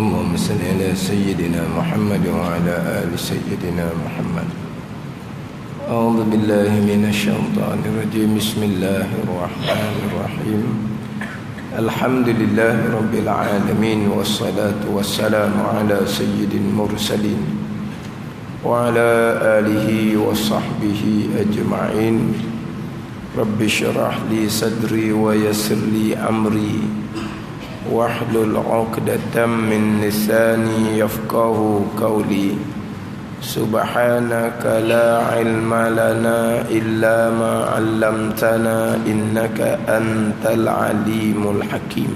اللهم صل على سيدنا محمد وعلى آل سيدنا محمد. أعوذ بالله من الشيطان الرجيم. بسم الله الرحمن الرحيم. الحمد لله رب العالمين، والصلاة والسلام على سيد المرسلين وعلى آله وصحبه أجمعين. رب اشرح لي صدري ويسر لي أمري واحلل عقدة من لساني يفقهوا قولي. سبحانك لا علم لنا إلا ما علمتنا إنك أنت العليم الحكيم.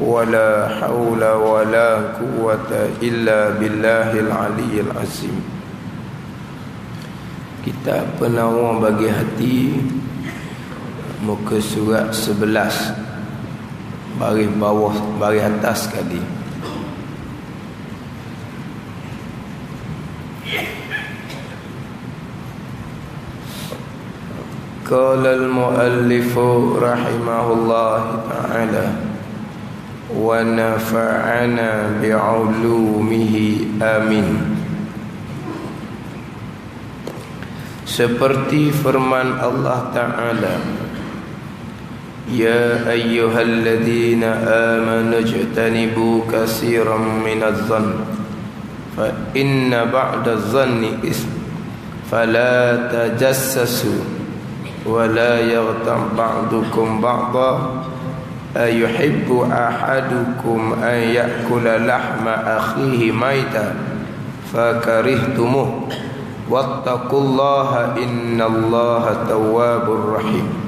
ولا حول ولا قوة إلا بالله العلي العظيم. Kitab Penawar Bagi Hati, muka surat 11, baris bawah, baris atas sekali. Qala al-muallif rahimahullah ta'ala wa nafa'ana bi'ulumihi amin. Seperti firman Allah Ta'ala, Ya ayyuhalladzina amanu ijtanibu katsiran minadh-dhann fa inna ba'dadh-dhanni ism fala tajassasu wa la yaghtab ba'dukum ba'dha ayuhibbu ahadukum an ya'kula lahma akhihi maytan fakarihtumuh wattaqullaha innallaha tawwabur rahim.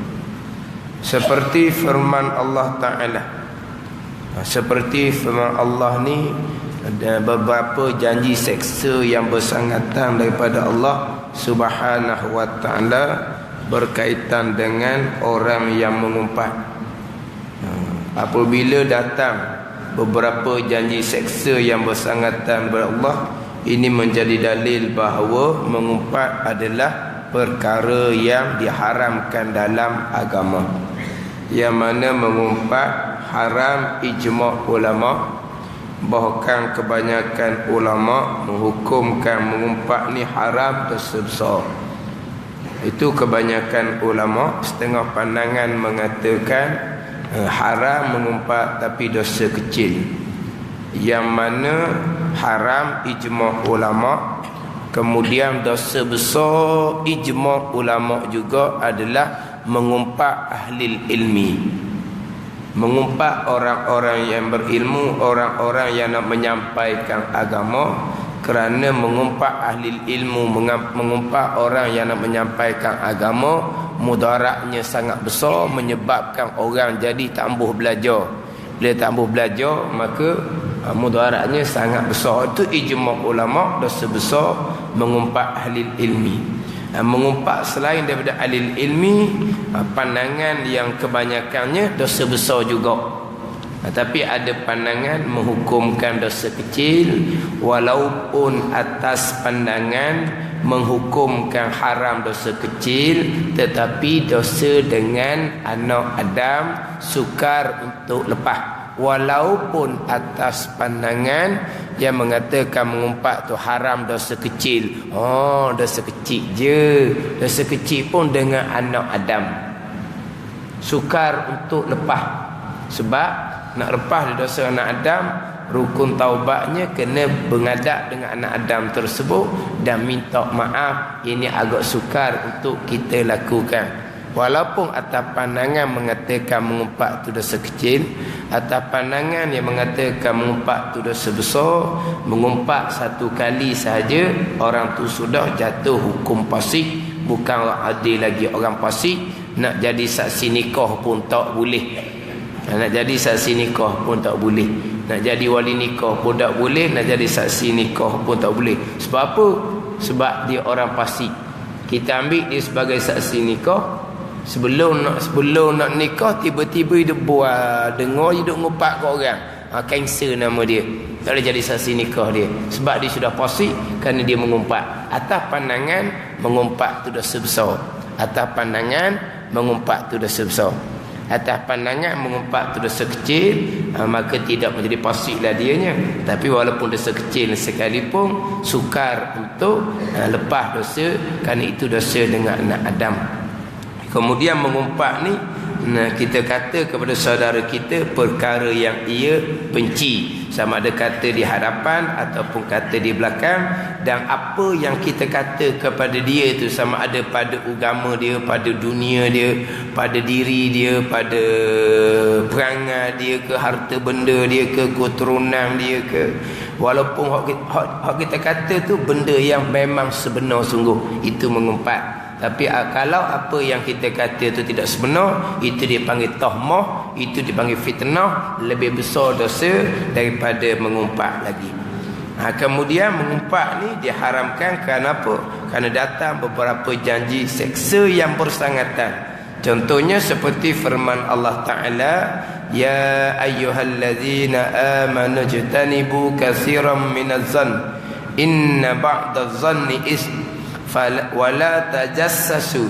Seperti firman Allah Ta'ala, seperti firman Allah ni ada beberapa janji seksa yang bersangatan daripada Allah Subhanahu wa Ta'ala berkaitan dengan orang yang mengumpat. Apabila datang beberapa janji seksa yang bersangatan daripada Allah, ini menjadi dalil bahawa mengumpat adalah perkara yang diharamkan dalam agama, yang mana mengumpat haram ijma' ulama'. Bahkan kebanyakan ulama' menghukumkan mengumpat ni haram, dosa besar. Itu kebanyakan ulama'. Setengah pandangan mengatakan haram mengumpat tapi dosa kecil, yang mana haram ijma' ulama'. Kemudian dosa besar ijma' ulama' juga adalah mengumpat ahli ilmi, mengumpat orang-orang yang berilmu, orang-orang yang nak menyampaikan agama. Kerana mengumpat ahli ilmu, mengumpat orang yang nak menyampaikan agama, mudaratnya sangat besar, menyebabkan orang jadi tambah belajar. Bila tambah belajar, maka mudaratnya sangat besar. Itu ijma' ulama', dosa besar mengumpat ahli ilmi. Mengumpat selain daripada ahli ilmi, pandangan yang kebanyakannya dosa besar juga. Tapi ada pandangan menghukumkan dosa kecil, walaupun atas pandangan menghukumkan haram dosa kecil, tetapi dosa dengan anak Adam sukar untuk lepas. Walaupun atas pandangan yang mengatakan mengumpat tu haram dosa kecil. Oh, dosa kecil je. Dosa kecil pun dengan anak Adam sukar untuk lepas. Sebab nak lepas dari dosa anak Adam, rukun taubatnya kena menghadap dengan anak Adam tersebut dan minta maaf. Ini agak sukar untuk kita lakukan. Walaupun atas pandangan mengatakan mengumpat tu dosa kecil, atas pandangan yang mengatakan mengumpat tu dosa besar, mengumpat satu kali sahaja orang tu sudah jatuh hukum fasik, bukan orang adil lagi, orang fasik. Nak jadi saksi nikah pun tak boleh. Nak jadi saksi nikah pun tak boleh. Nak jadi wali nikah pun tak boleh. Nak jadi saksi nikah pun tak boleh. Sebab apa? Sebab dia orang fasik. Kita ambil dia sebagai saksi nikah. Sebelum nak nikah, tiba-tiba dia buat dengar dia duk ngumpat ke orang. Kanser nama dia. Tak boleh jadi saksi nikah dia. Sebab dia sudah fasik kerana dia mengumpat. Atas pandangan mengumpat tu dosa besar. Atas pandangan mengumpat tu dosa besar. Atas pandangan mengumpat tu dosa kecil, maka tidak menjadi pasiklah dianya. Tapi walaupun dosa kecil sekalipun, sukar untuk lepas dosa, kerana itu dosa dengan anak Adam. Kemudian mengumpat ni, kita kata kepada saudara kita perkara yang ia benci, sama ada kata di hadapan ataupun kata di belakang. Dan apa yang kita kata kepada dia itu, sama ada pada agama dia, pada dunia dia, pada diri dia, pada perangai dia ke, harta benda dia ke, keturunan dia ke, walaupun hak kita kata tu benda yang memang sebenar sungguh, itu mengumpat. Tapi kalau apa yang kita kata itu tidak sebenar, itu dipanggil tahmah, itu dipanggil fitnah, lebih besar dosa daripada mengumpat lagi. Kemudian mengumpat ni diharamkan kerana apa? Kerana datang beberapa janji seksa yang bersangatan. Contohnya seperti firman Allah Ta'ala, ya ayyuhallazina amanu jtanibu katsiran minaz-zann inna ba'daz-zanni ism wala tajassasu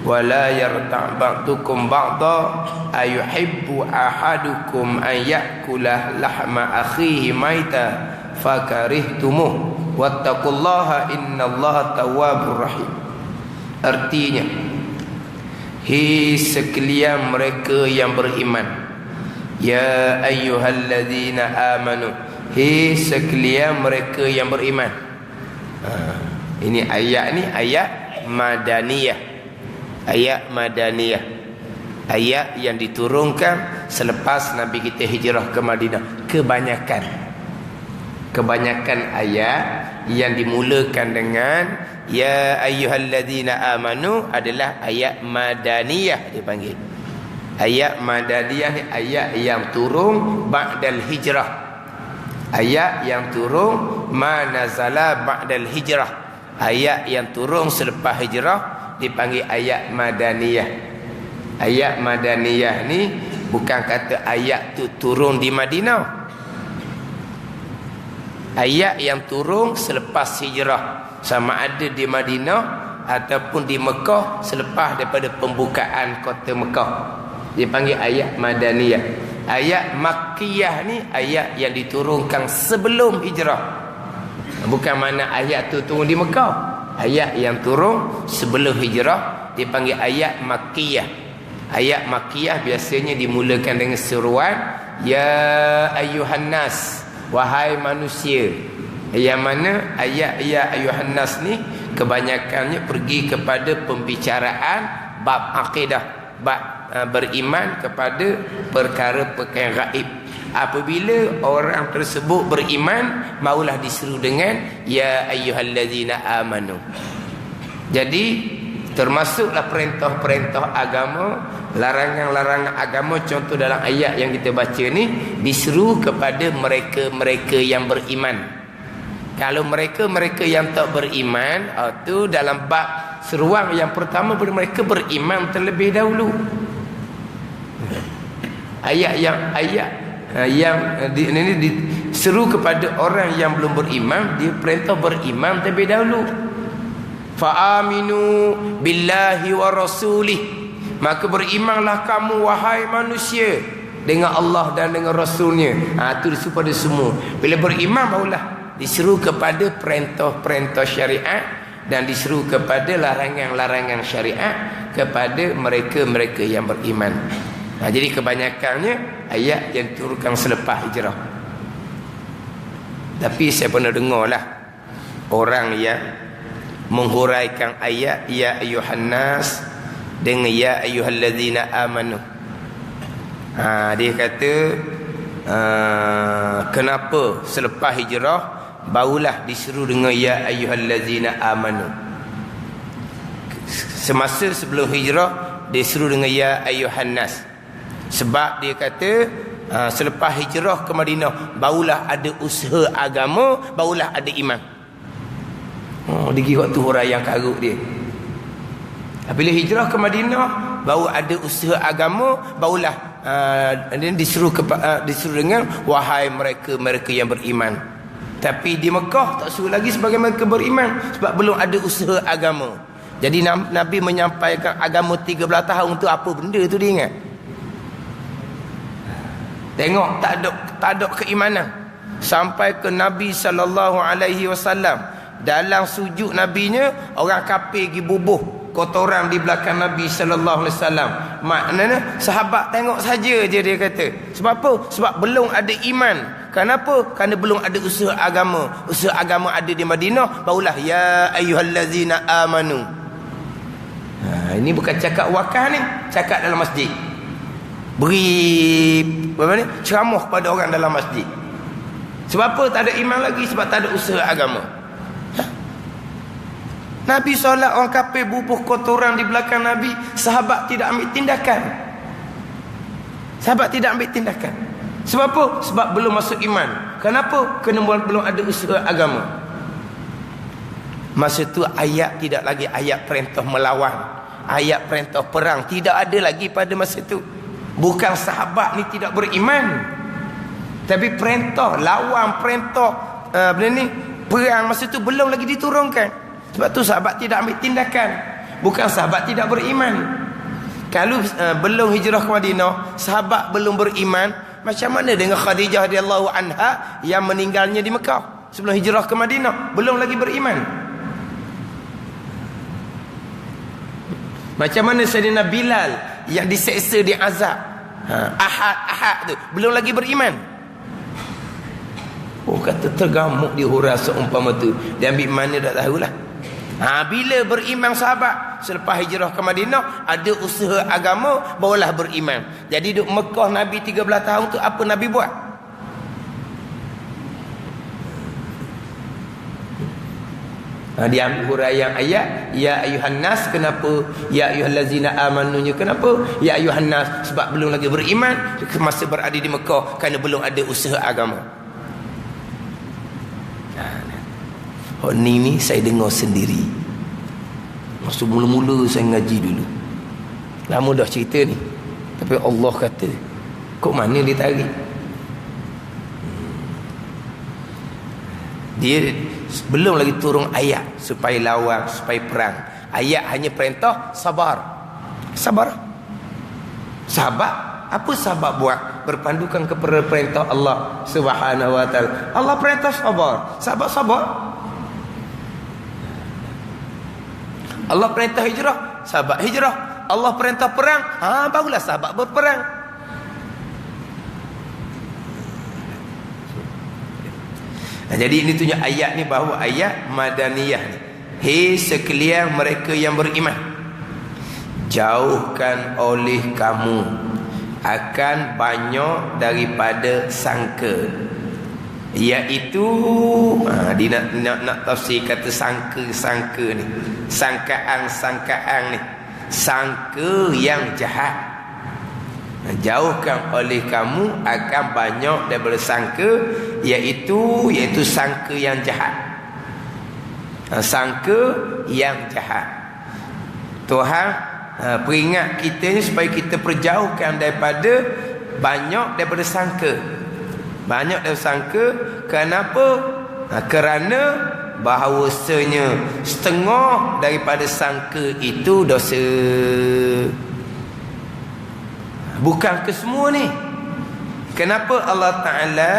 wala yarta' ba'dukum ba'da ayuhibbu ahadukum an ya'kula lahma akhihi maita fakarihtumuh wattaqullaha innallaha tawwabur rahim. Artinya, hi sekalian mereka yang beriman, ya ayyuhalladzina amanu, hi sekalian mereka yang beriman. Ini ayat ni ayat madaniyah. Ayat madaniyah, ayat yang diturunkan selepas Nabi kita hijrah ke Madinah. Kebanyakan ayat yang dimulakan dengan ya ayyuhalladzina amanu adalah ayat madaniyah dipanggil. Ayat madaniyah ni ayat yang turun ba'dal hijrah. Ayat yang turun manazala ba'dal hijrah. Ayat yang turun selepas hijrah dipanggil ayat madaniyah. Ayat madaniyah ni bukan kata ayat tu turun di Madinah. Ayat yang turun selepas hijrah, sama ada di Madinah ataupun di Mekah selepas daripada pembukaan kota Mekah, dipanggil ayat madaniyah. Ayat makkiyah ni ayat yang diturunkan sebelum hijrah. Bukan mana ayat tu turun di Mekah. Ayat yang turun sebelum hijrah dipanggil ayat makkiyah. Ayat makkiyah biasanya dimulakan dengan seruan ya ayyuhan nas, wahai manusia. Yang mana ayat ya ayyuhan nas ni kebanyakannya pergi kepada pembicaraan bab akidah, bab beriman kepada perkara-perkara gaib. Apabila orang tersebut beriman, maulah diseru dengan ya ayyuhallazina amanu. Jadi termasuklah perintah-perintah agama, larangan-larangan agama. Contoh dalam ayat yang kita baca ni, diseru kepada mereka-mereka yang beriman. Kalau mereka-mereka yang tak beriman, itu dalam bab seruan yang pertama pada mereka beriman terlebih dahulu. Ayat yang diseru kepada orang yang belum beriman, dia perintah beriman terlebih dahulu. Fa aminu billahi wa rasulih, maka berimanlah kamu wahai manusia dengan Allah dan dengan Rasulnya. Itu disuruh pada semua. Bila beriman barulah diseru kepada perintah-perintah syariat dan diseru kepada larangan-larangan syariat kepada mereka-mereka yang beriman. Jadi kebanyakannya ayat yang diturunkan selepas hijrah. Tapi saya pernah dengarlah orang yang menghuraikan ayat ya ayyuhan nas dengan ya ayyuhallazina amanu. Dia kata kenapa selepas hijrah barulah diseru dengan ya ayyuhallazina amanu, semasa sebelum hijrah diseru dengan ya ayyuhan nas. Sebab dia kata selepas hijrah ke Madinah barulah ada usaha agama, barulah ada iman. Dia kira waktu huraian karut dia. Bila hijrah ke Madinah baru ada usaha agama, barulah disuruh dengan wahai mereka yang beriman. Tapi di Mekah tak suruh lagi sebagai mereka beriman, sebab belum ada usaha agama. Jadi Nabi menyampaikan agama 13 tahun tu apa benda tu dia ingat? Tengok tak ada keimanan. Sampai ke Nabi SAW, dalam sujud nabinya orang kafir pergi bubuh kotoran di belakang Nabi SAW. Maknanya sahabat tengok saja je, dia kata. Sebab apa? Sebab belum ada iman. Kenapa? Kerana belum ada usaha agama. Usaha agama ada di Madinah, barulah ya ayyuhallazina amanu. Ini bukan cakap wakaf ni, cakap dalam masjid. Beri ceramah kepada orang dalam masjid. Sebab apa? Tak ada iman lagi, sebab tak ada usaha agama. Nabi solat, orang kafir bubuh kotoran di belakang Nabi, sahabat tidak ambil tindakan. Sahabat tidak ambil tindakan. Sebab apa? Sebab belum masuk iman. Kenapa? Kerana belum ada usaha agama. Masa tu ayat tidak lagi ayat perintah melawan, ayat perintah perang tidak ada lagi pada masa tu. Bukan sahabat ni tidak beriman, tapi perintah lawan, perintah perang masa tu belum lagi diturunkan. Sebab tu sahabat tidak ambil tindakan. Bukan sahabat tidak beriman. Kalau belum hijrah ke Madinah, sahabat belum beriman, macam mana dengan Khadijah radhiyallahu anha yang meninggalnya di Mekah sebelum hijrah ke Madinah, belum lagi beriman? Macam mana Sayyidina Bilal yang diseksa, diazab, Ahad tu, belum lagi beriman? Oh, kata tergamuk di hurah seumpama tu, dia ambil mana tak tahulah. Bila beriman sahabat selepas hijrah ke Madinah, ada usaha agama, barulah beriman. Jadi duduk Mekah Nabi 13 tahun tu, apa Nabi buat? Dia ambil huraian ayat ya ayuhan nas. Kenapa ya ayyuhallazina amanunya? Kenapa ya ayuhan nas? Sebab belum lagi beriman masa berada di Mekah, kerana belum ada usaha agama. Ni saya dengar sendiri. Masa mula-mula saya ngaji dulu. Lama dah cerita ni. Tapi Allah kata, kok mana dia tarik? Dia belum lagi turun ayat supaya lawan, supaya perang. Ayat hanya perintah sabar. Sabar. Sahabat, apa sahabat buat? Berpandukan kepada perintah Allah Subhanahu wa taala. Allah perintah sabar. Sahabat sabar. Allah perintah hijrah, sahabat hijrah. Allah perintah perang, barulah sahabat berperang. Jadi ini tunjuk ayat ni bahawa ayat madaniyah ni. Hei sekalian mereka yang beriman, jauhkan oleh kamu akan banyak daripada sangka. Iaitu dia nak tafsir kata sangka ni, sangkaan ni, sangka yang jahat. Jauhkan oleh kamu akan banyak daripada sangka, iaitu sangka yang jahat. Sangka yang jahat. Tuhan peringat kita ni supaya kita perjauhkan daripada banyak daripada sangka. Banyak daripada sangka. Kenapa? Kerana bahawasanya setengah daripada sangka itu dosa. Bukan ke semua ni. Kenapa Allah Ta'ala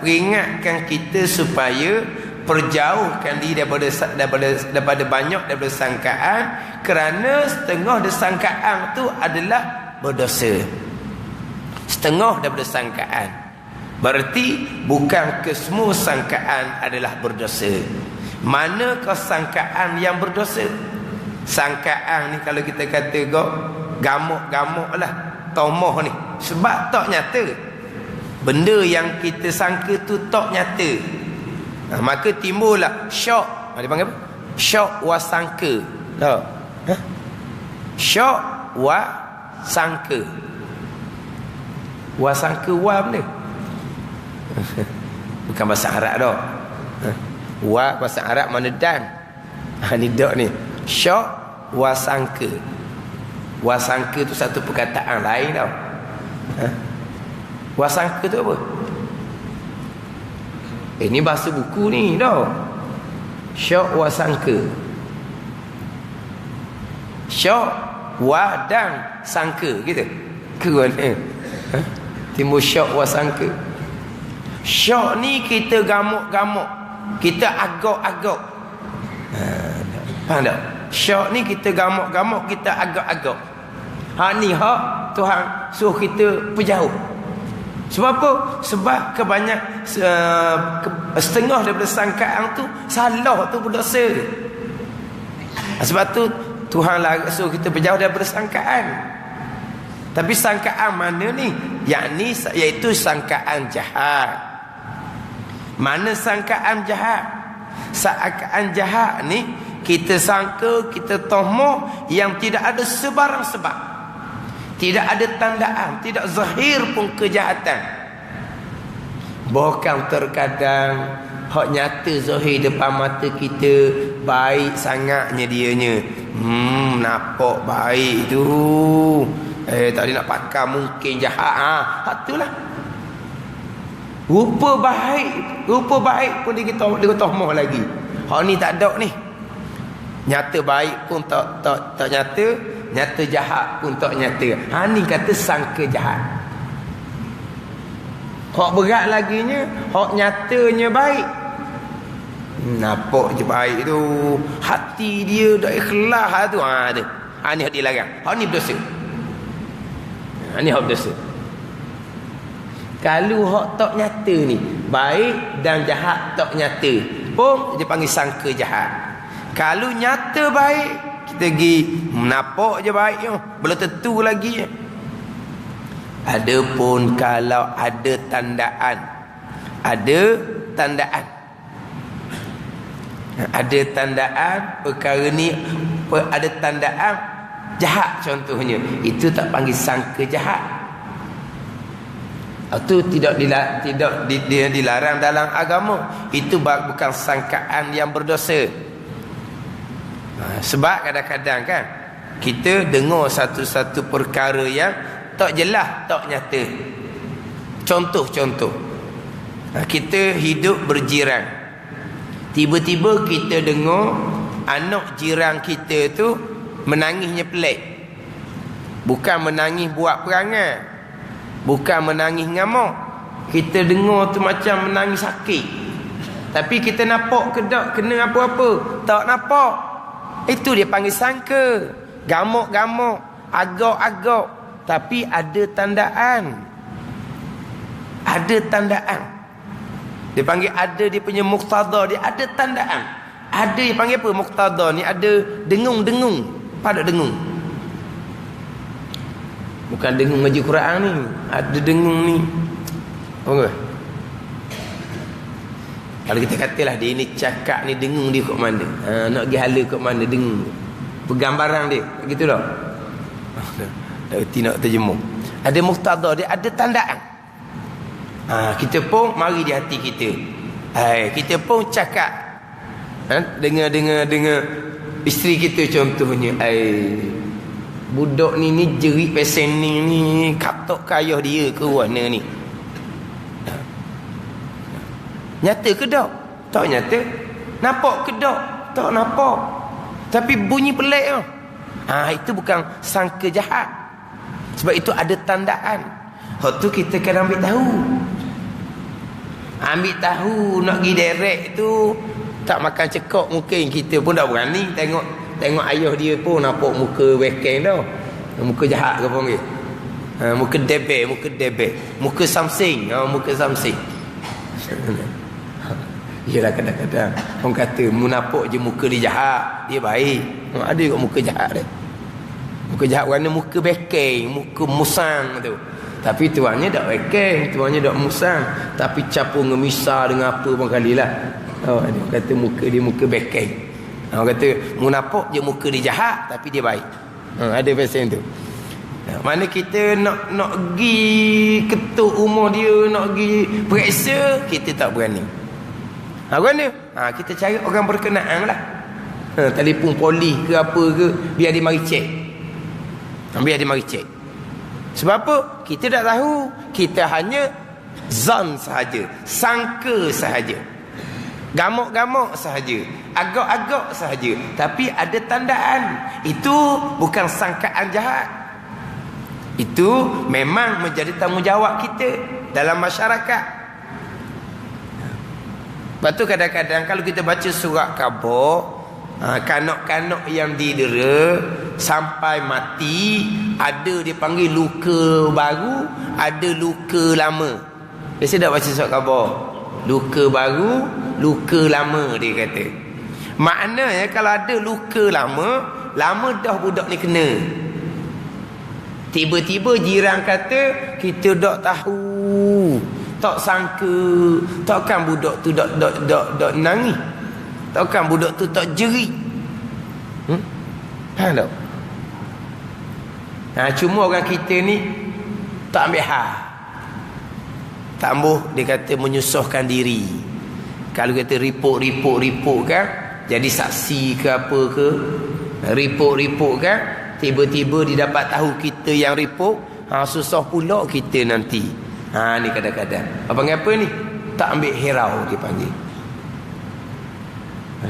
peringatkan kita supaya perjauhkan diri daripada banyak daripada sangkaan? Kerana setengah dari sangkaan tu adalah berdosa. Setengah daripada sangkaan. Berarti bukan ke semua sangkaan adalah berdosa. Manakah sangkaan yang berdosa? Sangkaan ni kalau kita kata gamuk-gamuk lah, tomoh ni, sebab tak nyata. Benda yang kita sangka tu tak nyata. Maka timbullah syok. Dia panggil apa? Syok wa sangka. Tahu? Syok wa sangka. Wa sangka wa benda. Bukan bahasa Arab dah. Wa bahasa Arab mana dan. Ni dak ni. Syok wa sangka. Wa sangka tu satu perkataan lain tau. Wa sangka tu apa? Ini bahasa buku ni tau. Syok wa sangka. Syok wa dan sangka gitu. Keruan Timbul syok wasangka. Syok ni kita gamuk-gamuk, kita agak-agak. Faham tak? Syok ni kita gamuk-gamuk, kita agak-agak. Ni hak Tuhan suruh kita berjauh. Sebab apa? Sebab setengah daripada sangkaan tu salah tu berdosa. Sebab tu Tuhan suruh kita berjauh daripada sangkaan. Tapi sangkaan mana ni? Iaitu sangkaan jahat. Mana sangkaan jahat? Sangkaan jahat ni kita sangka, kita tohmah yang tidak ada sebarang sebab, tidak ada tandaan, tidak zahir pun kejahatan. Bahkan terkadang hak nyata zahir depan mata kita, baik sangatnya dianya. Nampak baik tu, tadi nak pakai mungkin jahat. Hak tu lah. Rupa baik pun dia tohmah lagi. Hak ni tak ada ni. Nyata baik pun tak nyata, nyata jahat pun tak nyata. Ni kata sangka jahat. Hak berat laginya, hak nyatanya baik. Nampak je baik tu, hati dia dah ikhlas tu. Ni hak dilarang. Hak ni berdosa. Ni hak berdosa. Kalau hak tak nyata ni, baik dan jahat tak nyata, pun dia panggil sangka jahat. Kalau nyata baik, kita pergi nampak je baik tu, belum tentu lagi. Adapun kalau ada tandaan, perkara ni ada tandaan jahat contohnya, itu tak panggil sangka jahat. Itu tidak dilarang dalam agama. Itu bukan sangkaan yang berdosa. Sebab kadang-kadang kan kita dengar satu-satu perkara yang tak jelas, tak nyata. Contoh. Kita hidup berjiran. Tiba-tiba kita dengar anak jiran kita tu menangisnya pelik. Bukan menangis buat perangai, bukan menangis ngamuk. Kita dengar tu macam menangis sakit, tapi kita nampak ke tak kena apa-apa? Tak nampak. Itu dia panggil sangka. Gamuk-gamuk, agak-agak, tapi ada tandaan. Dia panggil ada dia punya muqtada, dia ada tandaan. Ada dia panggil apa muqtada ni? Ada dengung-dengung, pada dengung. Bukan dengung ngaji Quran ni, ada dengung ni. Apa? Kalau kita katalah dia ni cakap ni dengung dia kat mana? Nak pergi hala kat mana dengung. Pegang barang dia, gitu dah. Tak erti nak terjemah. Ada muqtada dia, ada tandaan. Kita pun mari di hati kita. Kita pun cakap dengar isteri kita contohnya. Budak ni jerit pesen ni katok kayah dia ke mana ni. Nyata ke tak? Tak nyata. Nampak ke tak? Tak nampak. Tapi bunyi pelik tu. Itu bukan sangka jahat. Sebab itu ada tandaan. Hak tu kita kena ambil tahu. Ambil tahu nak pergi direct tu, tak makan cekok mungkin kita pun tak berani tengok ayah dia pun nampak muka weekend dah. Muka jahat ke apa panggil? Muka debek, muka something, muka something. Yalah kadang-kadang orang kata mu nampak je muka dia jahat, dia baik. Ada juga muka jahat dia. Muka jahat warna muka bekeng, muka musang tu. Tapi tuannya tak bekeng, tuannya tak musang, tapi capur ngemisah dengan apa pun kalilah. Dia kata muka dia muka bekeng. Orang kata mu nampak je muka dia jahat tapi dia baik. Ada pesen tu. Mana kita nak pergi ketuk rumah dia, nak pergi periksa, kita tak berani. Berani? Kita cari orang berkenaan lah. Telefon polis ke apa ke, biar dia mari cek. Sebab apa? Kita tak tahu. Kita hanya zan sahaja, sangka sahaja, gamuk-gamuk sahaja, agak-agak sahaja. Tapi ada tandaan. Itu bukan sangkaan jahat. Itu memang menjadi tanggungjawab kita dalam masyarakat. Lepas tu kadang-kadang kalau kita baca surat khabar, kanak-kanak yang didera sampai mati, ada dipanggil luka baru, ada luka lama. Biasa tak baca surat khabar? Luka baru, luka lama dia kata. Maknanya kalau ada luka lama, lama dah budak ni kena. Tiba-tiba jiran kata, kita tak tahu, tak sangka, takkan budak tu dok nangis, takkan budak tu tak jerit. Faham tak? Cuma orang kita ni tak ambil hal. Tak ambuh, dia kata menyusahkan diri. Kalau kata report kan, jadi saksi ke apa ke, report kan, tiba-tiba dia dapat tahu kita yang report, susah pula kita nanti. Ni kadang-kadang apa ni, tak ambil hirau dia panggil.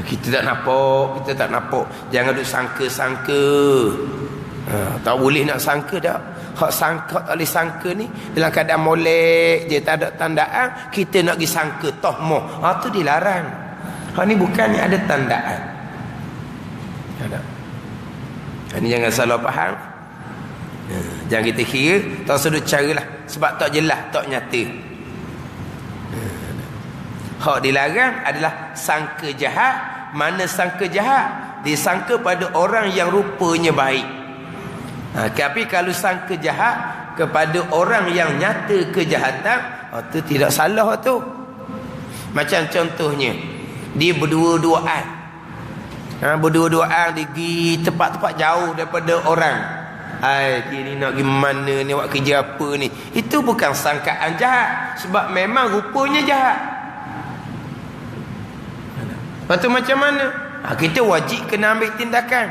Kita tak nampak, jangan duk sangka-sangka. Tak boleh nak sangka dah. Hak sangka tak boleh sangka ni dalam keadaan molek je, tak ada tandaan, kita nak pergi sangka tohmah. Tu dilarang. Hak ni bukannya ada tandaan. Ini jangan salah faham. Jangan kita kira tak sudut caralah, sebab tak jelas, tak nyata. Hak dilarang adalah sangka jahat. Mana sangka jahat? Disangka pada orang yang rupanya baik. Tapi kalau sangka jahat kepada orang yang nyata kejahatan, itu tidak salah tu. Macam contohnya, dia berdua-duaan. Berdua-duaan pergi tempat-tempat jauh daripada orang. Dia ni nak pergi mana ni, buat kerja apa ni. Itu bukan sangkaan jahat, sebab memang rupanya jahat. Lepas tu macam mana? Kita wajib kena ambil tindakan.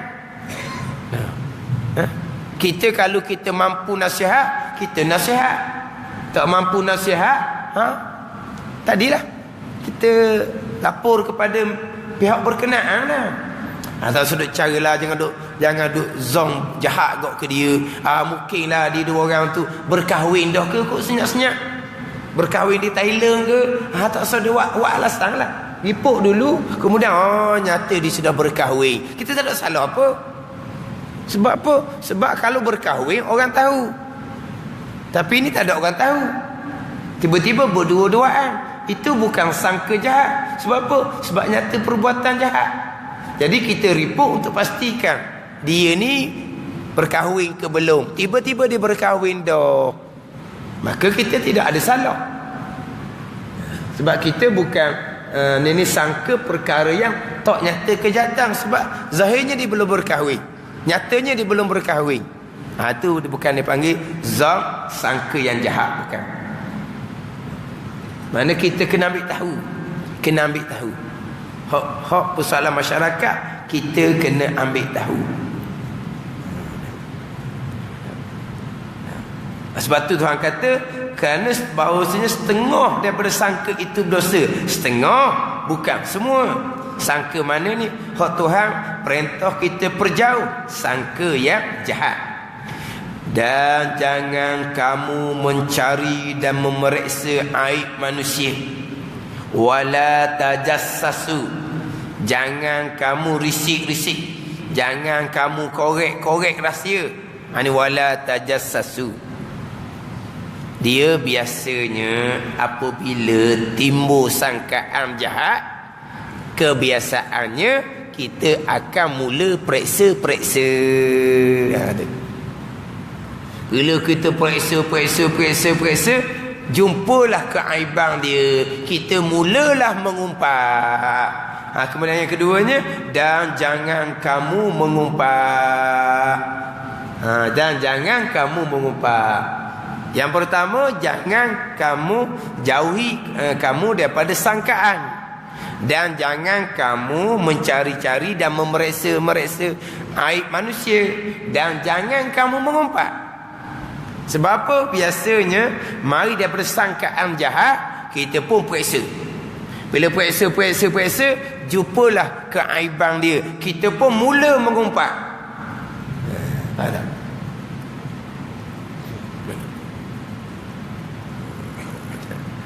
Kita kalau kita mampu nasihat, kita nasihat. Tak mampu nasihat, tadilah kita lapor kepada pihak berkenaan lah. Tak sudut caralah, jangan duk zong jahat gok ke dia. Mungkinlah dia dua orang tu berkahwin dah ke, kok senyap-senyap berkahwin di Thailand ke. Tak usah dia buat alasan lah. Report dulu, kemudian nyata dia sudah berkahwin. Kita tak ada salah apa. Sebab apa? Sebab kalau berkahwin orang tahu. Tapi ini tak ada orang tahu. Tiba-tiba berdua-duaan. Itu bukan sangka jahat. Sebab apa? Sebab nyata perbuatan jahat. Jadi kita report untuk pastikan dia ni berkahwin ke belum. Tiba-tiba dia berkahwin dah, maka kita tidak ada salah. Sebab kita bukan ini sangka perkara yang tak nyata kejahatan. Sebab zahirnya dia belum berkahwin, nyatanya dia belum berkahwin. Itu bukan dipanggil zon, sangka yang jahat, bukan. Mana kita kena ambil tahu. Kena ambil tahu. Hak persoalan masyarakat, kita kena ambil tahu. Sebab tu Tuhan kata, kerana bahawasanya setengah daripada sangka itu dosa. Setengah, bukan semua. Sangka mana ni? Hak Tuhan perintah kita perjauh sangka yang jahat. Dan jangan kamu mencari dan memeriksa aib manusia. Wala tajassasu, jangan kamu risik-risik, jangan kamu korek-korek rahsia. Ini wala tajassasu. Dia biasanya apabila timbul sangkaan jahat, kebiasaannya kita akan mula periksa-periksa. Bila kita periksa, jumpalah keaiban dia, kita mulalah mengumpat. Kemudian yang keduanya, dan jangan kamu mengumpat. Dan jangan kamu mengumpat. Yang pertama, jangan kamu jauhi kamu daripada sangkaan. Dan jangan kamu mencari-cari dan memeriksa aib manusia. Dan jangan kamu mengumpat. Sebab apa? Biasanya mari daripada sangkaan jahat, kita pun periksa. Bila periksa, jumpalah keaiban dia, kita pun mula mengumpat.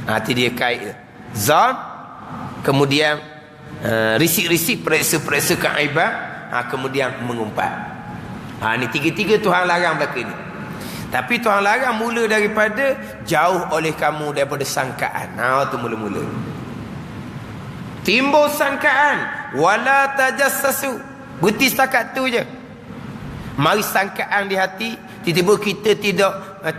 Itu dia kait zon, kemudian risik-risik, periksa-periksa keaiban, kemudian mengumpat. Ni tiga-tiga Tuhan larang belaka ni. Tapi Tuhan larang mula daripada jauh oleh kamu daripada sangkaan. Tu mula-mula. Timbul sangkaan, wala tajassasu. Berhenti setakat tu je. Mari sangkaan di hati, tiba-tiba kita tidak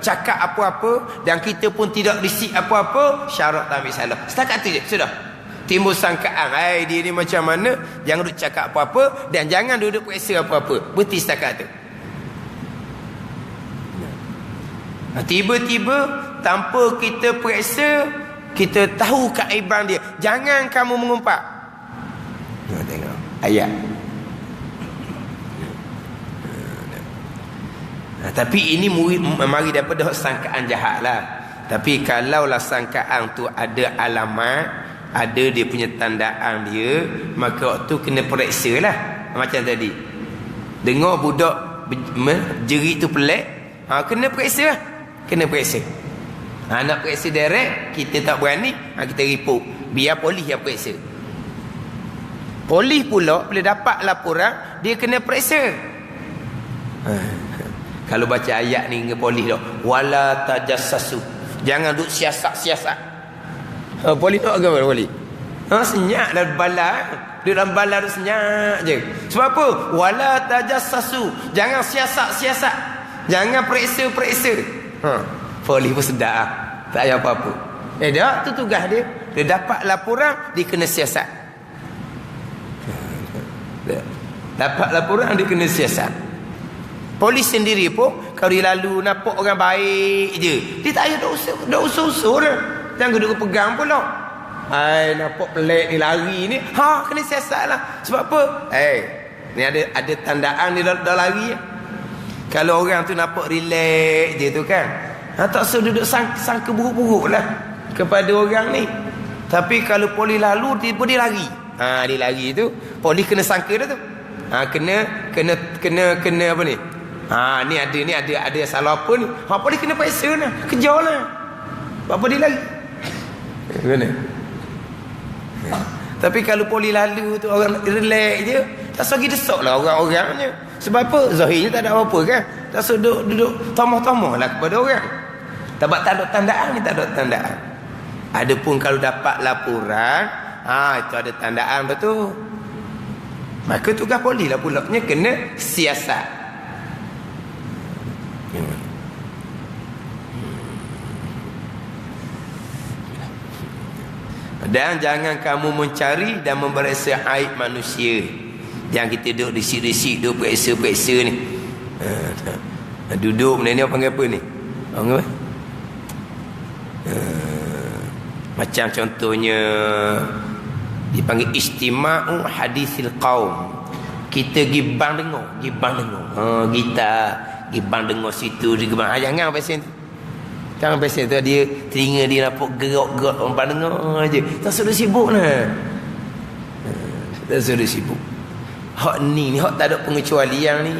cakap apa-apa dan kita pun tidak risik apa-apa, syarat tak ambil salah. Setakat tu je, sudah. Timbul sangkaan, dia ni macam mana, jangan duduk cakap apa-apa dan jangan duduk periksa apa-apa. Berhenti setakat tu. Tiba-tiba tanpa kita periksa, kita tahu keaiban dia. Jangan kamu mengumpat. Tengok ayat. Tapi ini mari daripada sangkaan jahat lah. Tapi kalaulah sangkaan tu ada alamat, ada dia punya tandaan dia, maka waktu kena periksa lah. Macam tadi, dengar budak jerit tu pelik, kena periksa lah. Kena periksa. Nak periksa direct, kita tak berani, kita report. Biar polis yang periksa. Polis pula bila dapat laporan, dia kena periksa. Kalau baca ayat ni dengan polis tu, wala tajassasu. Jangan duk siasat-siasat. Polis tu agak polis. Senyap dalam bala. Dia dalam bala tu senyap je. Sebab apa? Wala tajassasu. Jangan siasat-siasat. Jangan periksa-periksa. Polis pun sedar. Tak payah apa-apa. Dia tu tugas dia. Dia dapat laporan, dia kena siasat. Dapat laporan, dia kena siasat. Polis sendiri pun kalau dia lalu nampak orang baik je, dia tak payah dak usah-usah dah. Jangan duduk pegang pula. Nampak pelik ni lari ni, kena siasatlah. Sebab apa? Ni ada tandaan dia dah lari. Kalau orang tu nampak relax je tu kan, tak usah duduk sangka buruk-buruk lah kepada orang ni. Tapi kalau polis lalu, tiba dia lari. Dia lari tu, polis kena sangka dah tu. Kena apa ni? Ni ada salah apa ni? Polis kena periksa lah, kejar lah. Apa dia lari? Mana? Tapi kalau polis lalu tu orang relax je, tak usah pergi desak lah orang-orangnya. Sebab apa? Zahirnya tak ada apa-apa kan. Tak usah duduk tomoh-tomoh lah kepada orang. Sebab tak ada tandaan ni, tak ada tandaan. Adapun kalau dapat laporan, itu ada tandaan betul. Maka tugas polis lah pulaknya kena siasat. Dan jangan kamu mencari dan memeriksa aib manusia. Yang kita duduk risik-risik, duduk periksa-periksa ni. Duduk ni apa panggil apa ni? Apa? Macam contohnya dipanggil istima'u hadisil qaum. Kita gibang dengar. Gibang dengar situ, gibang. Jangan pesen tu. Jangan pesen tu, dia telinga dia nampak gerak-gerak orang dengar aje. Tak sudah sibuk lah. Tak sudah sibuk. Hak ni hak tak ada pengecualian ni.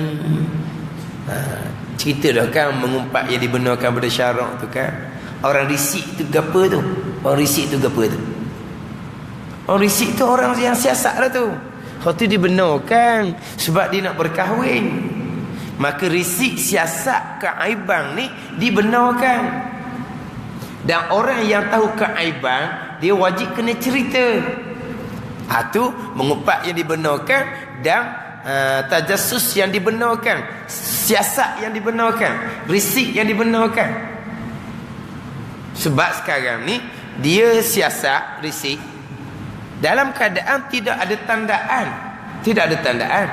Cerita dah kan mengumpat yang dibenarkan pada syarak tu kan. Orang risik tu gapo tu? Orang risik tu gapo tu? Orang risik tu orang yang siasat lah tu. Hak tu dibenarkan sebab dia nak berkahwin. Maka risik siasat keaiban ni dibenarkan. Dan orang yang tahu keaiban, dia wajib kena cerita. Tu mengumpat yang dibenarkan dan tajassus yang dibenarkan, siasat yang dibenarkan, risik yang dibenarkan. Sebab sekarang ni dia siasat, risik dalam keadaan tidak ada tandaan. Tidak ada tandaan.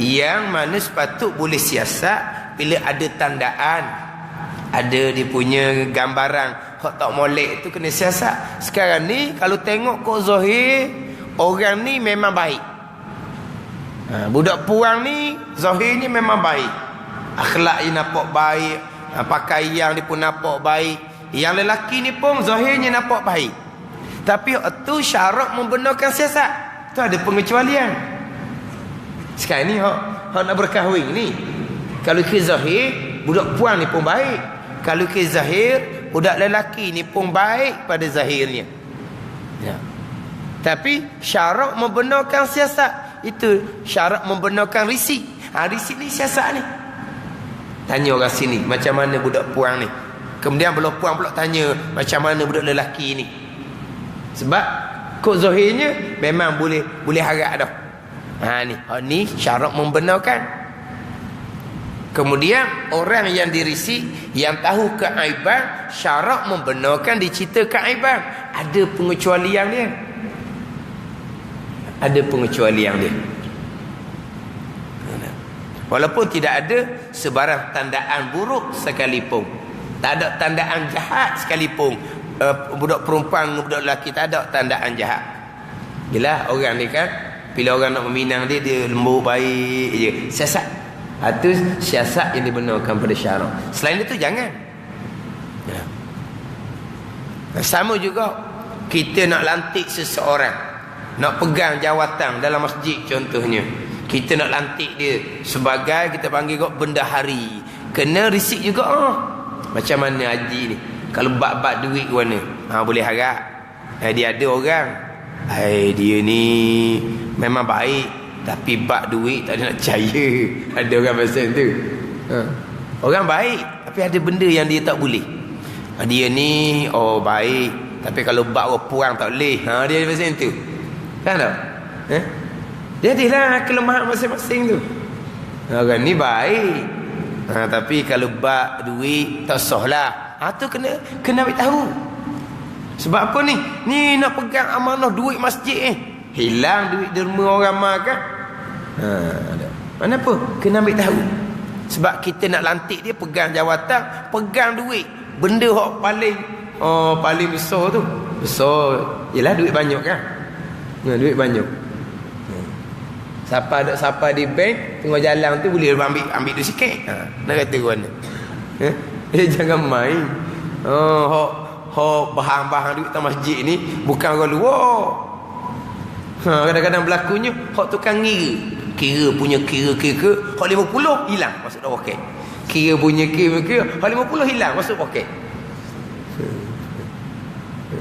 Yang mana sepatut boleh siasat bila ada tandaan, ada dia punya gambaran. Hak tak molek tu kena siasat. Sekarang ni kalau tengok kok zahir, orang ni memang baik. Budak puang ni zahirnya memang baik, akhlak dia nampak baik, pakaian dia pun nampak baik. Yang lelaki ni pun zahirnya nampak baik. Tapi itu syarat membenarkan siasat. Tu ada pengecualian. Sekarang ni hak nak berkahwin ni, kalau ke zahir budak puan ni pun baik. Kalau ke zahir budak lelaki ni pun baik pada zahirnya. Ya. Tapi syarat membenarkan siasat itu syarat membenarkan risik. Risik ni siasat ni. Tanya orang sini macam mana budak puang ni. Kemudian budak puang pula tanya macam mana budak lelaki ni. Sebab kod zahirnya memang boleh harap dah. Ni syarat membenarkan. Kemudian orang yang dirisik, yang tahu keaiban, syarat membenarkan dicerita keaiban. Ada pengecualian dia. Ada pengecualian dia. Walaupun tidak ada sebarang tandaan buruk sekalipun. Tak ada tandaan jahat sekalipun. Budak perempuan dengan budak lelaki tak ada tandaan jahat. Yelah orang ni kan, bila orang nak meminang dia, dia lembut baik je. Siasat. Itu siasat yang dibenarkan pada syarak. Selain itu jangan. Ya. Sama juga kita nak lantik seseorang, nak pegang jawatan dalam masjid contohnya. Kita nak lantik dia sebagai, kita panggil kok bendahari. Kena risik juga. Macam mana haji ni, kalau bab-bab duit ke mana, boleh harap dia ada orang, dia ni memang baik, tapi bab duit tak ada nak percaya. Ada orang macam tu. Orang baik tapi ada benda yang dia tak boleh. Dia ni baik, tapi kalau bab orang puang tak boleh. Dia macam tu. Kan tak? Jadilah kelemahan masing-masing tu. Orang ni baik, tapi kalau bab duit tak sah lah. Tu kena ambil tahu. Sebab apa ni? Ni nak pegang amanah duit masjid hilang duit derma orang makan. Mana apa? Kena ambil tahu. Sebab kita nak lantik dia pegang jawatan, pegang duit. Benda hok paling besar tu. Besar. Yalah duit banyak kan? Duit banyak. Siapa di bank tengah jalan tu boleh ambil tu sikit. Nak kata ke mana? Jangan main. Bahan-bahan duit dalam masjid ni bukan orang luar. Kadang-kadang berlakunya hak tukang kira punya kira hak 50 hilang masuk dalam poket. Kira punya kira hak 50 hilang masuk poket.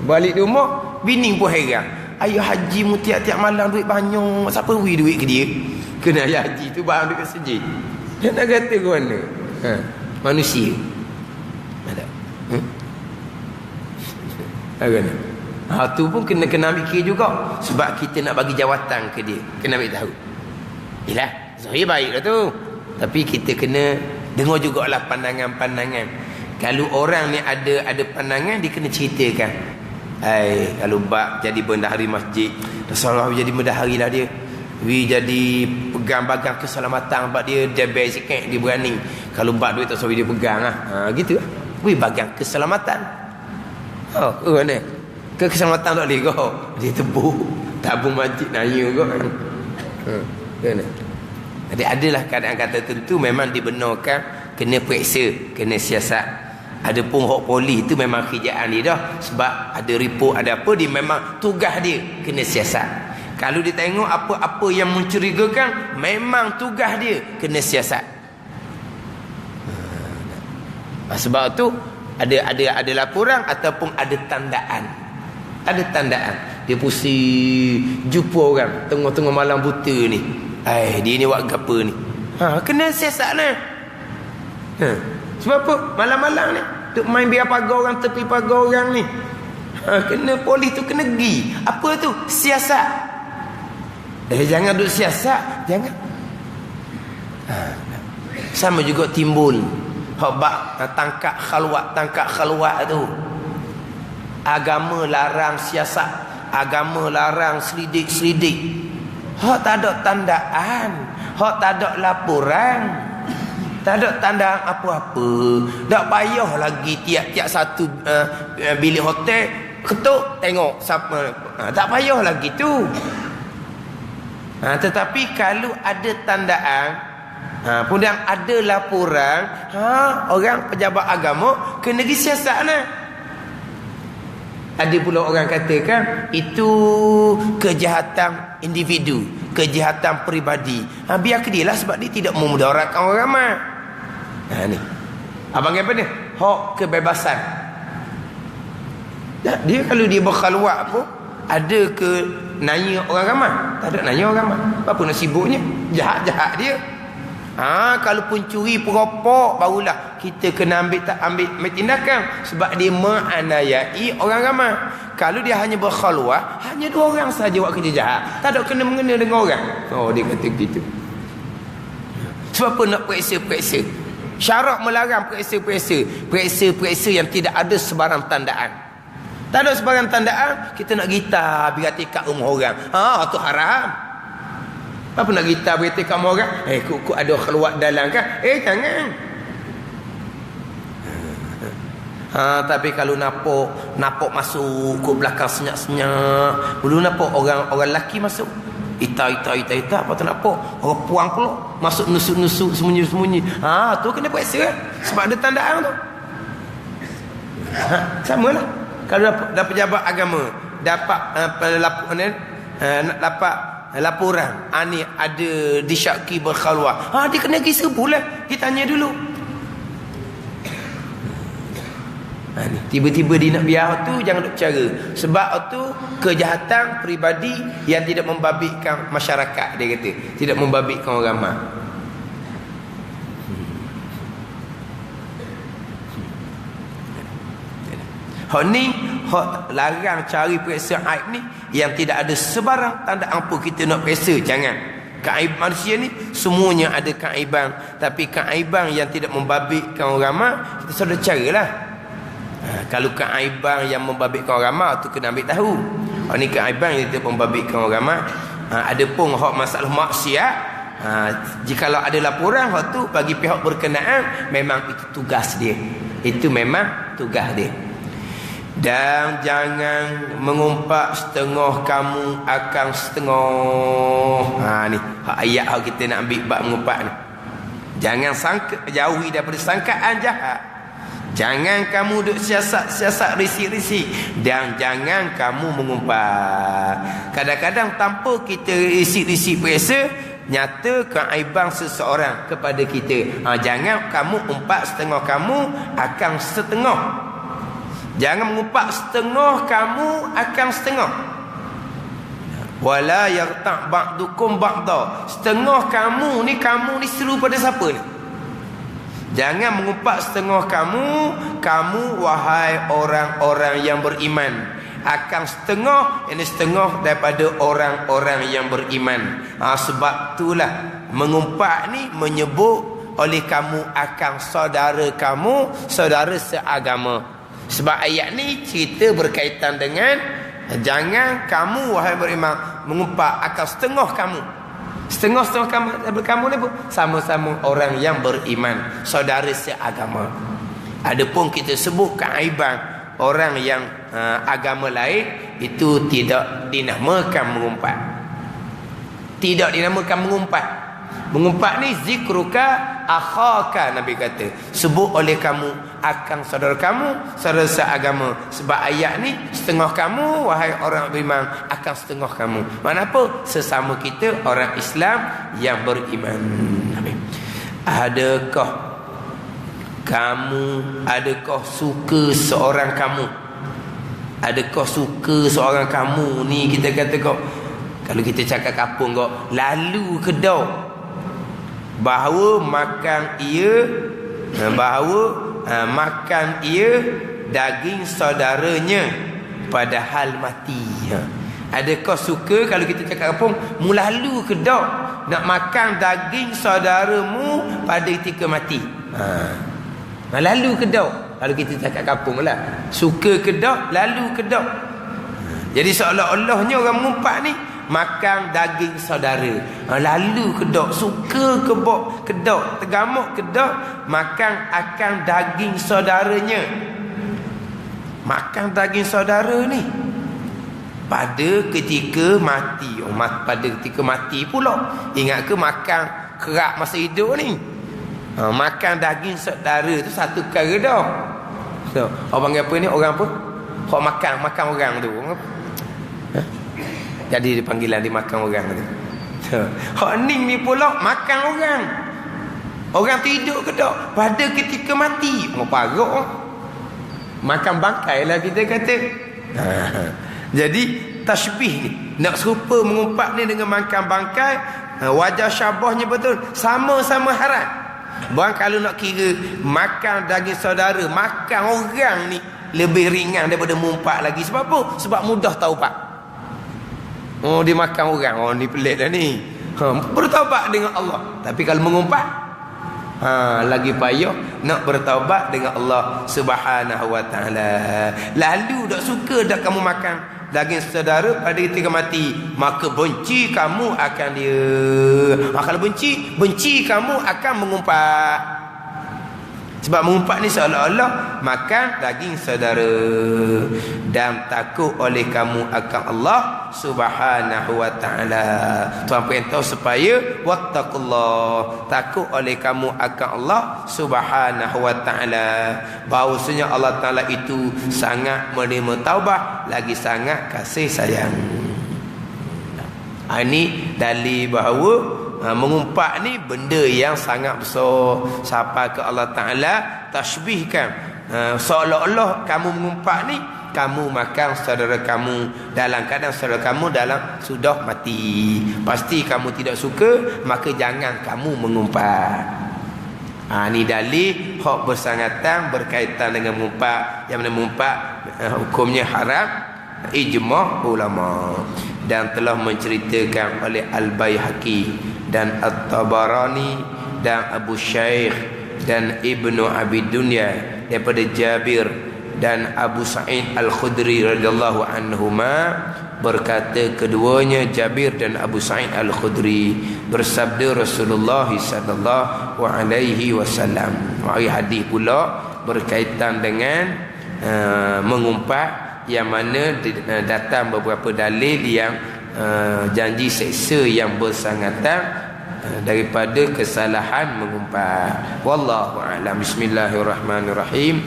Balik rumah bini pun heran, ayah haji mu tiap-tiap malam duit banyak, siapa beri duit ke dia? Kena ayah haji tu barang duit masjid. Dia nak kata ke mana? Manusia ada. Agaknya tu pun kena ambil kira juga. Sebab kita nak bagi jawatan ke dia, kena ambil tahu. Yelah, zahir baik lah tu, tapi kita kena dengar jugalah pandangan-pandangan. Kalau orang ni ada pandangan, dia kena ceritakan. Kalau bab jadi bendahari masjid, Rasulullah jadi bendahari lah dia. Jadi pegang bagang keselamatan, bab dia jabel sikit, dia berani. Kalau bab duit tak sampai dia pegang gitu lah. Bagang keselamatan. Mana? Keselamatan tak boleh kau. Dia tepuk tabung masjid naya kau. Kena. Jadi adalah keadaan kata tertentu memang dibenarkan kena periksa, kena siasat. Ada pun hak poli itu memang kerjaan dia dah. Sebab ada report, ada apa, dia memang tugas dia kena siasat. Kalau dia tengok apa-apa yang mencurigakan, memang tugas dia kena siasat. Sebab tu ada laporan ataupun ada tandaan. Ada tandaan. Dia pusing jumpa orang tengah-tengah malam buta ni. Dia ni buat apa ni? Kena siasat lah. Sebab apa? Malam-malam ni duk main biar pagar orang, tepi pagar orang ni. Kena polis tu kena pergi. Apa tu? Siasat. Jangan duk siasat. Jangan. Sama juga timbul tangkap khalwat tu. Agama larang siasat, agama larang selidik. Hak tak ada tandaan, hak tak ada laporan, tak ada tandaan apa-apa. Tak payah lagi tiap-tiap satu bilik hotel ketuk tengok siapa. Tak payah lagi tu. Tetapi kalau ada tandaan, kemudian ada laporan, orang pejabat agama kena pergi siasat lah. Ada pula orang katakan itu kejahatan individu, kejahatan peribadi. Biar ke dia lah, sebab dia tidak memudaratkan orang ramai. Ni abang apa ni? Hak kebebasan. Dia kalau dia berkhalwat pun ada ke nanya orang ramai? Tak ada nanya orang ramai. Apa nak sibuknya? Jahat-jahat dia. Kalau pun curi peropok, barulah kita kena ambil tindakan, sebab dia menganiayai orang ramai. Kalau dia hanya berkhalwat, hanya 2 orang saja buat kerja jahat, tak ada kena-mengena dengan orang. Dia kata begitu. Sebab apa nak periksa-periksa? Syarak melarang periksa-periksa yang tidak ada sebarang tandaan. Tak ada sebarang tandaan, kita nak gitar berhati kat rumah orang. Tu haram. Apa nak gitar berhati kat rumah orang? Kok ada keluar dalam kan? Jangan. Tapi kalau napok masuk ke belakang senyap-senyap. Dulu napok orang lelaki masuk. Ita. Apa tu napok? Orang puang pula. Masuk nusuk-nusuk, sembunyi-sembunyi. Tu kena periksa kan? Sebab ada tandaan tu. Sama lah. Kalau dapat pejabat agama, dapat laporan ni ada disyaki berkhalwat, dia kena pergi serbu lah. Kita tanya dulu. Tiba-tiba dia nak biar tu, jangan duk cara. Sebab tu kejahatan peribadi yang tidak membabitkan masyarakat, dia kata. Tidak membabitkan orang ramai. Ni larang cari periksa aib ni yang tidak ada sebarang tanda apa kita nak periksa. Jangan. Keaib manusia ni semuanya ada keaiban, tapi keaiban yang tidak membabitkan orang ramai kita sudah carilah. Kalau keaiban yang membabitkan orang ramai tu kena ambil tahu. Ni keaiban yang tidak membabitkan orang ramai. Adapun hak masalah maksiat, jikalau ada laporan hak tu bagi pihak berkenaan, memang itu tugas dia. Itu memang tugas dia. Dan jangan mengumpat setengah kamu akan setengah. Ni ayat yang kita nak ambil bab mengumpat ni. Jangan jauhi daripada sangkaan jahat. Jangan kamu duk siasat risik-risik, dan jangan kamu mengumpat. Kadang-kadang tanpa kita risik-risik periksa, nyata keaiban seseorang kepada kita. Jangan kamu umpat setengah kamu akan setengah. Jangan mengumpat setengah kamu akan setengah. Wala yarta' ba'dukum ba'da. Setengah kamu ni seru pada siapa ni? Jangan mengumpat setengah kamu wahai orang-orang yang beriman, akan setengah, ini setengah daripada orang-orang yang beriman. Sebab itulah mengumpat ni menyebut oleh kamu akan saudara kamu, saudara seagama. Sebab ayat ni cerita berkaitan dengan jangan kamu wahai beriman mengumpat akan setengah kamu. Setengah kamu ni pun sama-sama orang yang beriman, saudara seagama. Adapun kita sebut keaiban orang yang agama lain, itu tidak dinamakan mengumpat. Tidak dinamakan mengumpat. Mengumpat ni zikruka akhaka, Nabi kata, sebut oleh kamu akan saudara kamu, saudara seagama. Sebab ayat ni setengah kamu wahai orang beriman akan setengah kamu. Mana apa? Sesama kita orang Islam yang beriman. Adakah suka seorang kamu? Adakah suka seorang kamu ni, kita kata kau, kalau kita cakap kapung kau, lalu kedau bahawa makan ia daging saudaranya padahal mati. Adakah suka, kalau kita cakap kapung, mu lalu ke dak nak makan daging saudaramu pada ketika mati? Lalu ke dak, kalau kita cakap kapung lah, suka ke dak, lalu ke dak. Jadi seolah-olahnya orang mengumpat ni makan daging saudara, lalu kedok, suka kedok, tergamuk kedok, makan akan daging saudaranya. Makan daging saudara ni pada ketika mati. Pada ketika mati pula. Ingat ke makan kerak masa hidup ni? Makan daging saudara tu satu perkara dah. Orang panggil apa ni? Orang apa? Orang makan orang tu. Jadi dipanggilan dimakan orang tu. Hak ni pula makan orang. Orang tidur ke tak pada ketika mati. Mau paruk. Makan bangkai lah kita kata. Jadi tasbih ni nak serupa mengumpat ni dengan makan bangkai, wajah syabahnya betul, sama-sama haram. Bang kalau nak kira makan daging saudara, makan orang ni lebih ringan daripada mengumpat lagi. Sebab apa? Sebab mudah taubat. Oh, dia makan orang, oh ni pelik dah ni. Bertaubat dengan Allah. Tapi kalau mengumpat, lagi payah nak bertaubat dengan Allah Subhanahu wa taala. Lalu tak suka dak kamu makan daging saudara pada ketika mati, maka benci kamu akan dia. Kalau benci kamu akan mengumpat. Sebab mengumpat ni seolah-olah makan daging saudara. Dan takut oleh kamu akan Allah Subhanahu wa ta'ala. Tuhan perintah supaya wattaqullah, takut oleh kamu akan Allah Subhanahu wa ta'ala. Bahawasanya Allah Ta'ala itu sangat menerima taubat, lagi sangat kasih sayang. Ini dalil bahawa mengumpat ni benda yang sangat besar. Sampai ke Allah Ta'ala tasbihkan, seolah-olah kamu mengumpat ni kamu makan saudara kamu dalam keadaan saudara kamu sudah mati. Pasti kamu tidak suka, maka jangan kamu mengumpat. Ni dalil hak bersangatan berkaitan dengan mengumpat. Yang mana mengumpat hukumnya haram, ijma' ulama. Dan telah menceritakan oleh Al-Baihaqi dan At-Tabarani dan Abu Syaikh dan Ibnu Abi Dunya daripada Jabir dan Abu Sa'id Al-Khudri radhiyallahu anhuma, berkata keduanya, Jabir dan Abu Sa'id Al-Khudri, bersabda Rasulullah sallallahu alaihi wasallam. Hadis pula berkaitan dengan mengumpat, yang mana datang beberapa dalil yang janji seksa yang bersangatan daripada kesalahan mengumpat. Wallahu a'lam. Bismillahirrahmanirrahim.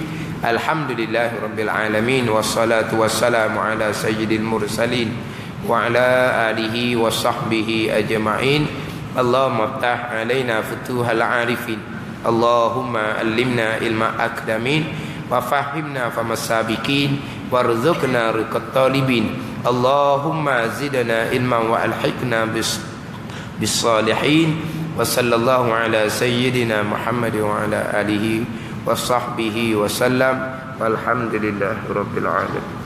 Alhamdulillahirabbil alamin, wassalatu wassalamu ala sayyidil mursalin wa ala alihi wa sahbihi ajma'in. Allahumma iftah alaina futuhal arifin, Allahumma allimna ilma akdamin, wa fahimna famasabiqin, warzuqna riqat talibin. Allahumma zidna ilman wa alhiqna bis salihin. Wa sallallahu ala sayyidina Muhammad wa ala alihi wa sahbihi wa sallam. Walhamdulillahi rabbil alamin.